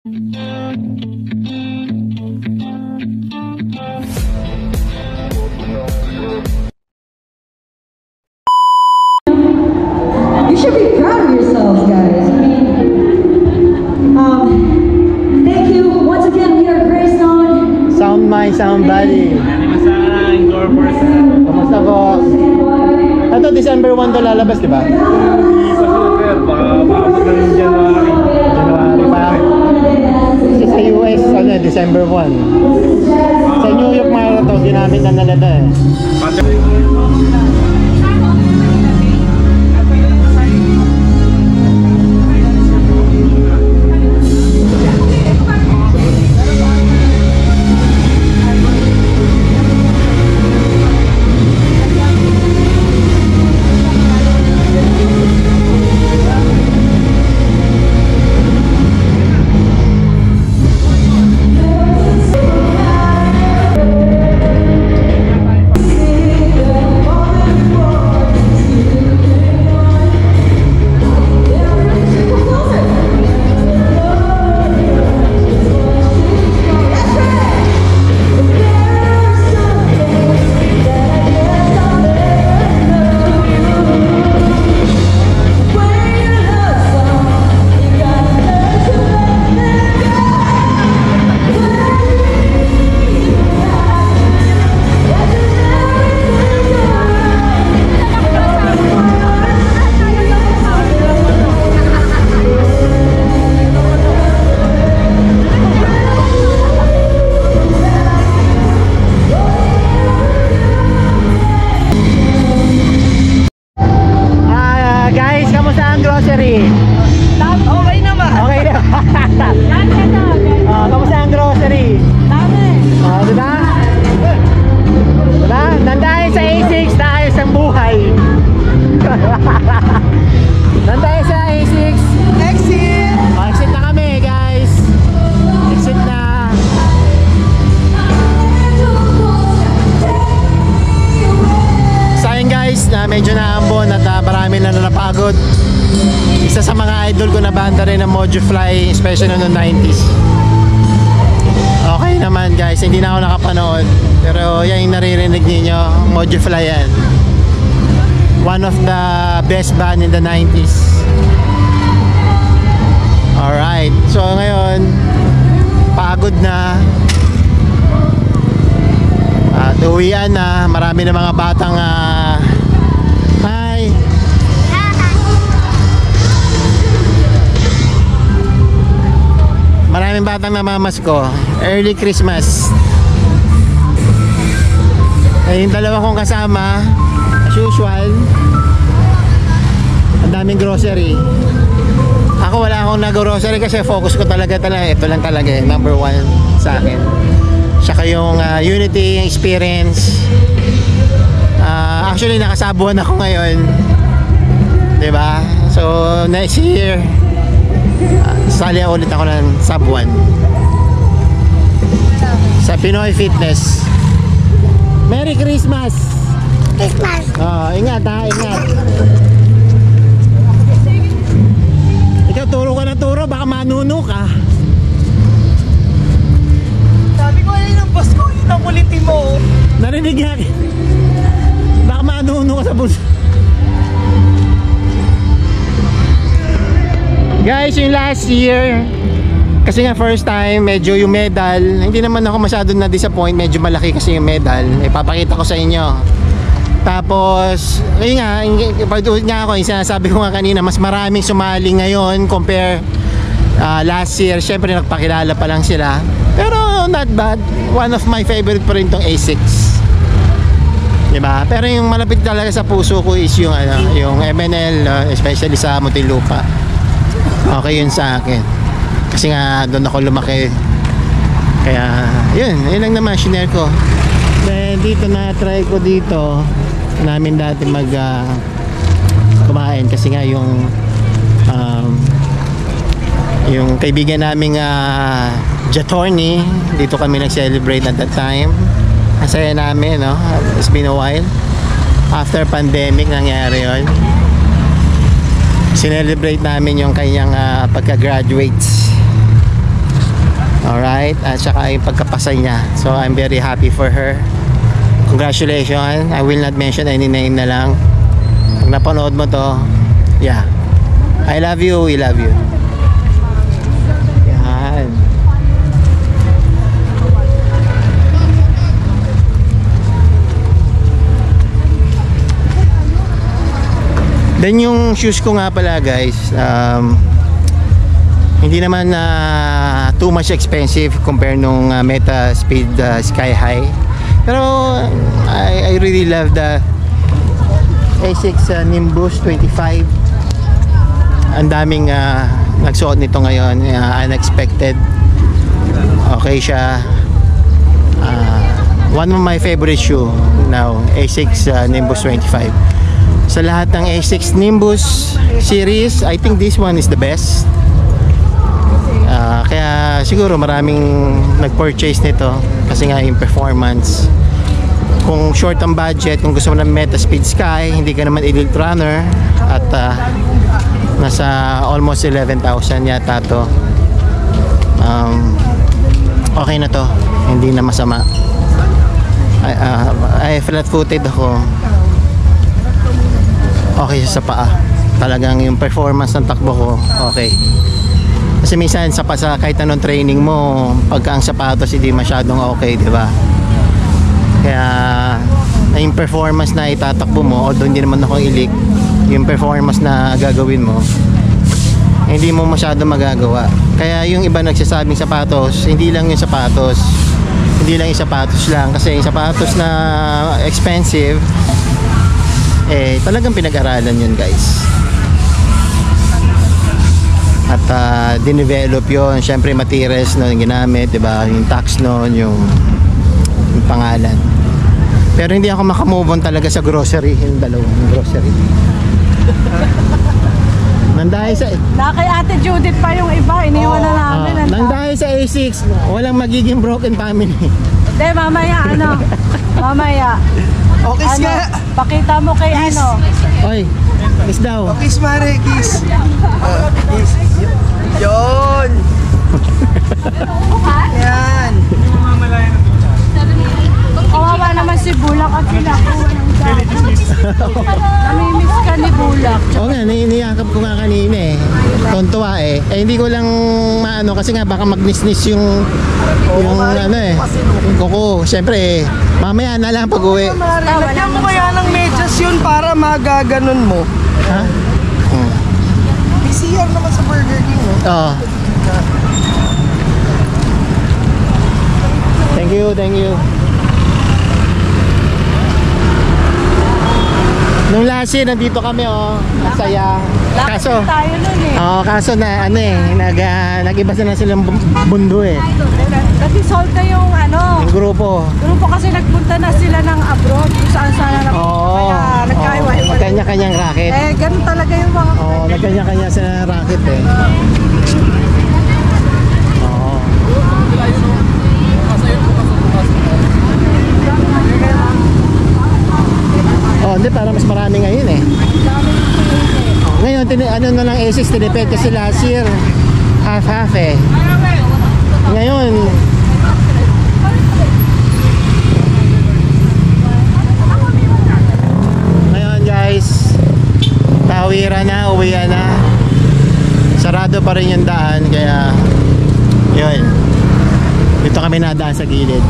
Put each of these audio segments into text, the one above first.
You should be proud of yourselves, guys. Thank you once again. We are Greystone. Sound mind, sound body. Kamusta po? Ito, December 1 to lalabas, di ba? January pa. Kasi sa US, December 1. Sa New York Marathon, ginamit na nila eh. Medyo naambon at marami na napagod. Isa sa mga idol ko na banda rin ng Mojofly, especially noong 90s. Okay naman guys, hindi na ako nakapanood, pero yan yung naririnig ninyo, Mojofly yan. One of the best band in the 90s. Alright, so ngayon pagod na at uwian na. Marami na mga batang hi. Maraming batang namamasko. Early Christmas. Yung dalawa kong kasama, as usual, ang daming grocery. Ako wala akong nag-grocery kasi focus ko talaga ito lang talaga number one sa akin. Saka yung unity experience. Actually nakasabuhan ako ngayon, diba? So next year sali ulit ako ng sabuhan sa Pinoy Fitness. Merry Christmas! Christmas! Ingat ha, ingat. Ikaw turo ka na turo, baka manuno ka. Sabi ko ayun ang boss ko, yun ang kulitin mo. Narinig nga. Baka manuno ka sa bus. Guys, yung last year, kasi nga first time, medyo yung medal, hindi naman ako masyado na-disappoint. Medyo malaki kasi yung medal. Ipapakita ko sa inyo. Tapos, ayun nga, pag-ulit nga ako, yung sinasabi ko nga kanina, mas maraming sumali ngayon compare last year. Siyempre nagpakilala pa lang sila, pero not bad. One of my favorite pa rin tong A6, diba? Pero yung malapit talaga sa puso ko is yung yung MNL, especially sa Muntinlupa. Okay yun sa akin kasi nga doon ako lumaki. Kaya yun lang naman shinare ko. Then dito na try ko dito namin dati mag kumain kasi nga yung kaibigan naming Jatorni, dito kami nag-celebrate at that time. Masaya namin, no? It's been a while. After pandemic nangyari yun. Sinelebrate namin yung kanyang pagka-graduates. right? At saka yung pagkapasa niya. So I'm very happy for her. Congratulations. I will not mention any name na lang. Pag napanood mo to, yeah, I love you, we love you. Yan. Then yung shoes ko nga pala guys, hindi naman too much expensive compare nung Meta Speed Sky High. Pero I really love the Asics Nimbus 25. Ang daming nagsuot nito ngayon, unexpected. Okay siya. One of my favorite shoe now, Asics Nimbus 25. Sa lahat ng Asics Nimbus series, I think this one is the best. Kaya siguro maraming nag-purchase nito kasi nga yung performance. Kung short ang budget, kung gusto mo ng Meta Speed Sky, hindi ka naman elite runner, at nasa almost 11,000 yata to. Okay na to, hindi na masama. I flat-footed ako. Okay siya sa paa. Talagang yung performance ng takbo ko, okay. Kasi minsan sa kahit anong training mo, pagka ang sapatos hindi masyadong okay, di ba? Kaya yung performance na itatakbo mo, although hindi naman ako ilik, yung performance na gagawin mo, hindi mo masyado magagawa. Kaya yung iba nagsasabing sapatos, hindi lang yung sapatos, hindi lang yung sapatos lang, kasi yung sapatos na expensive, talagang pinag-aralan yun guys. At dinevelop yun, syempre materials no, yung ginamit, diba? Yung tax noon, yung pangalan. Pero hindi ako makamove on talaga sa grocery, yung dalawang grocery. Nandahil sa Kay Ate Judith pa yung iba, iniwan na namin. nandahil sa A6, walang magiging broken family. Hindi, mamaya mamaya. Okay, nga. Pakita mo kay Kiss. Oy, kiss daw. Kiss, Mare, kiss. Kiss. Yun. Yan. Kawawa naman si Bulak at kinakuha ng dati. Namimiss ka ni Bulak. Oo nga, niyakap ko nga kanina eh. Tontuwa eh. Hindi ko lang maano kasi nga baka magnisnis yung ano eh. Yung kuko. Siyempre mamaya na lang pag uwi. Lagyan mo kaya ng medyas yun para magaganon mo. Ha? PCR naman sa Burger King, no? Oo. Thank you, thank you. Nung last year, nandito kami masaya. Kaso, Tayo nun eh. kaso na nag-iba na silang bundo eh. Nag-dissolve na yung Yung grupo. grupo kasi nagpunta na sila ng abroad kung saan sana na kaya nagkaiwa-iwa. Kanya-kanyang racket. Ganun talaga yung mga Nagkanya-kanya sa racket eh. Oo. Hindi, para mas marami ngayon eh. Ngayon, ano na lang A6 tinipid kasi last year half-half eh. Ngayon guys, tawiran na, uwian na. Sarado pa rin yung daan, kaya yun, dito kami nadaan sa gilid.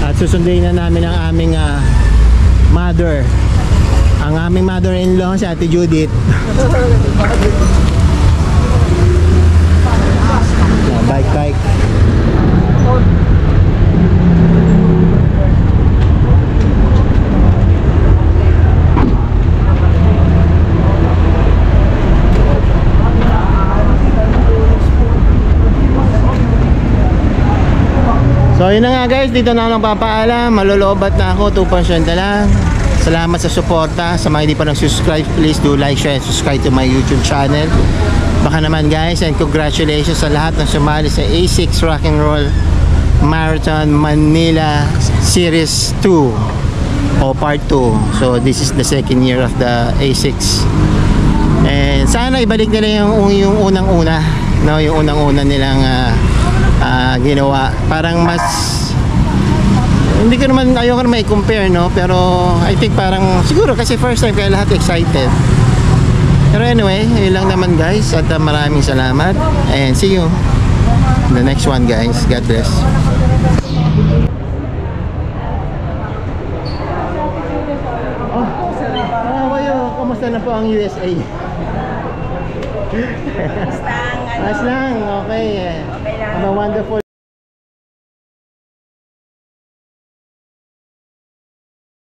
At susunduin na namin ang aming mother. Ang aming mother-in-law si Ate Judith. Bike. So yun na nga guys, dito na ako nagpapaalam. Maluloobat na ako, 2% na lang. Salamat sa suporta. Sa mga hindi pa nag-subscribe, please do like, share, and subscribe to my YouTube channel. Baka naman guys, and congratulations sa lahat ng sumali sa A6 Rock and Roll Marathon Manila Series 2 o Part 2. So this is the second year of the A6 And sana ibalik nila yung unang-una, no, yung unang-una nilang ginawa. Parang mas hindi ko naman, ayoko naman i-compare, no, pero I think parang siguro kasi first time kaya lahat excited. Pero anyway, yun lang naman guys, at maraming salamat and see you in the next one guys. God bless. Oh, how are you? Kumusta na po ang USA? Ayos lang, okay. Have a wonderful